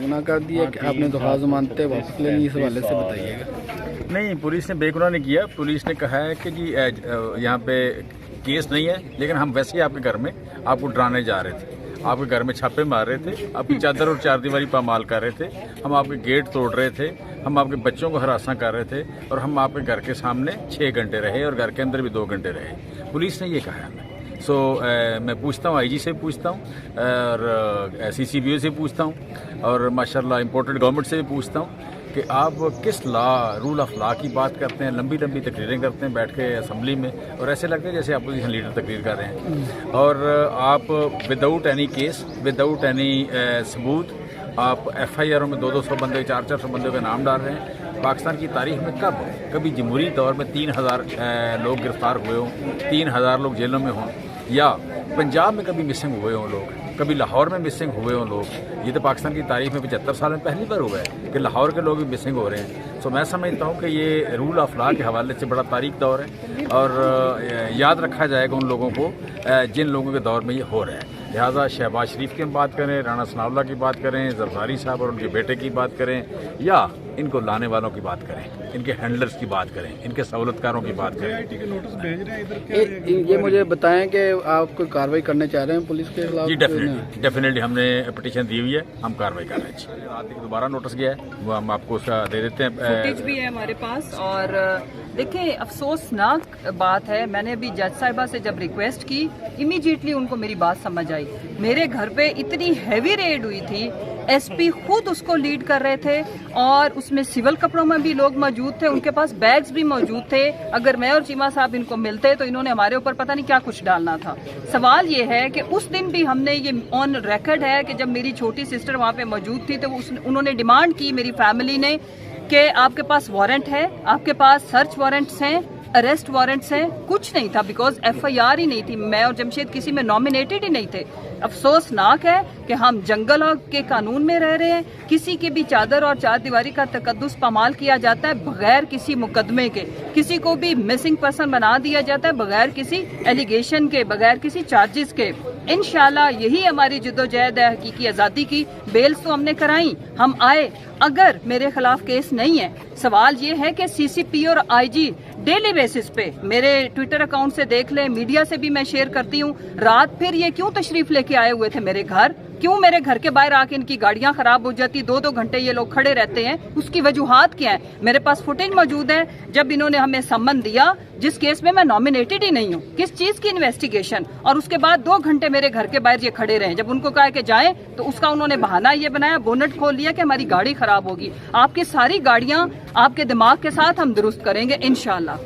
बेगुनाह कर दिया कि आपने दरख्वास्त मानते वापस लेनी, इस हवाले से बताइएगा। नहीं, पुलिस ने बेगुनाह नहीं किया। पुलिस ने कहा है कि जी यहाँ पे केस नहीं है, लेकिन हम वैसे ही आपके घर में आपको डराने जा रहे थे, आपके घर में छापे मार रहे थे, आपकी चादर और चारदीवारी पामाल कर रहे थे, हम आपके गेट तोड़ रहे थे, हम आपके बच्चों को हरासा कर रहे थे, और हम आपके घर के सामने 6 घंटे रहे और घर के अंदर भी 2 घंटे रहे। पुलिस ने ये कहा हमें। मैं पूछता हूँ, आईजी से पूछता हूँ, और CCBO से पूछता हूँ, और माशाल्लाह इम्पोर्टेड गवर्नमेंट से भी पूछता हूँ कि आप किस रूल ऑफ लॉ की बात करते हैं, लंबी लंबी तकरीरें करते हैं बैठ के असेंबली में, और ऐसे लगता है जैसे अपोजिशन लीडर तकरीर कर रहे हैं, और आप without any case, without any सबूत आप FIR में 200 बंदे, 400 बंदों के नाम डाल रहे हैं। पाकिस्तान की तारीख में कभी जमहूरी दौर में 3000 लोग गिरफ्तार हुए हों, 3000 लोग जेलों में हों, या पंजाब में कभी मिसिंग हुए हों लोग, कभी लाहौर में मिसिंग हुए हों लोग। ये तो पाकिस्तान की तारीख में 75 साल में पहली बार हुआ है कि लाहौर के लोग भी मिसिंग हो रहे हैं। मैं समझता हूँ कि ये रूल ऑफ लॉ के हवाले से बड़ा तारीख दौर है, और याद रखा जाएगा उन लोगों को जिन लोगों के दौर में ये हो रहा है। लिहाजा शहबाज शरीफ की हम बात करें, राना सनाउल्लाह की बात करें, जरदारी साहब और उनके बेटे की बात करें, या इनको लाने वालों की बात करें, इनके हैंडलर्स की बात करें, इनके सहूलतकारों की बात करें। नोटिस भेज रहे हैं इधर, ये मुझे बताएं कि आप कोई कार्रवाई करने चाह रहे हैं पुलिस के खिलाफ? जी डेफिनेटली हमने पिटीशन दी हुई है, हम कार्रवाई कर रहे हैं। रात को दोबारा नोटिस गया है, वो हम आपको उसका दे देते हैं, फुटेज भी है हमारे पास। और देखिए, अफसोसनाक बात है, मैंने अभी जज साहिबा से जब रिक्वेस्ट की, इमीडिएटली उनको मेरी बात समझ आई। मेरे घर पे इतनी हैवी रेड हुई थी, SP खुद उसको लीड कर रहे थे, और उसमें सिविल कपड़ों में भी लोग मौजूद थे, उनके पास बैग्स भी मौजूद थे। अगर मैं और चीमा साहब इनको मिलते तो इन्होंने हमारे ऊपर पता नहीं क्या कुछ डालना था। सवाल ये है कि उस दिन भी हमने ये ऑन रिकॉर्ड है कि जब मेरी छोटी सिस्टर वहाँ पे मौजूद थी तो उन्होंने डिमांड की, मेरी फैमिली ने, कि आपके पास वारंट है, आपके पास सर्च वारंट्स हैं, अरेस्ट वारंट्स हैं। कुछ नहीं था, बिकॉज FIR ही नहीं थी। मैं और जमशेद किसी में नॉमिनेटेड ही नहीं थे। अफसोसनाक है कि हम जंगल के कानून में रह रहे हैं, किसी की भी चादर और चारदीवारी का तकद्दुस पामाल किया जाता है बगैर किसी मुकदमे के, किसी को भी मिसिंग पर्सन बना दिया जाता है बगैर किसी एलिगेशन के, बगैर किसी चार्जेस के। इंशाल्लाह यही हमारी जिद्दोजहद है हकीकी आज़ादी की। बेल्स तो हमने कराई, हम आए, अगर मेरे खिलाफ केस नहीं है, सवाल ये है कि CCP और IG डेली बेसिस पे मेरे ट्विटर अकाउंट से देख लें, मीडिया से भी मैं शेयर करती हूँ, रात फिर ये क्यों तशरीफ लेके आए हुए थे मेरे घर, क्यों मेरे घर के बाहर आके इनकी गाड़ियां खराब हो जाती, 2-2 घंटे ये लोग खड़े रहते हैं, उसकी वजूहात क्या है? मेरे पास फुटेज मौजूद है जब इन्होंने हमें सम्मन दिया, जिस केस में मैं नॉमिनेटेड ही नहीं हूँ, किस चीज की इन्वेस्टिगेशन, और उसके बाद 2 घंटे मेरे घर के बाहर ये खड़े रहे। जब उनको कहा कि जाएं तो उसका उन्होंने बहाना ये बनाया, बोनट खोल लिया कि हमारी गाड़ी खराब होगी। आपकी सारी गाड़ियां आपके दिमाग के साथ हम दुरुस्त करेंगे इंशाल्लाह।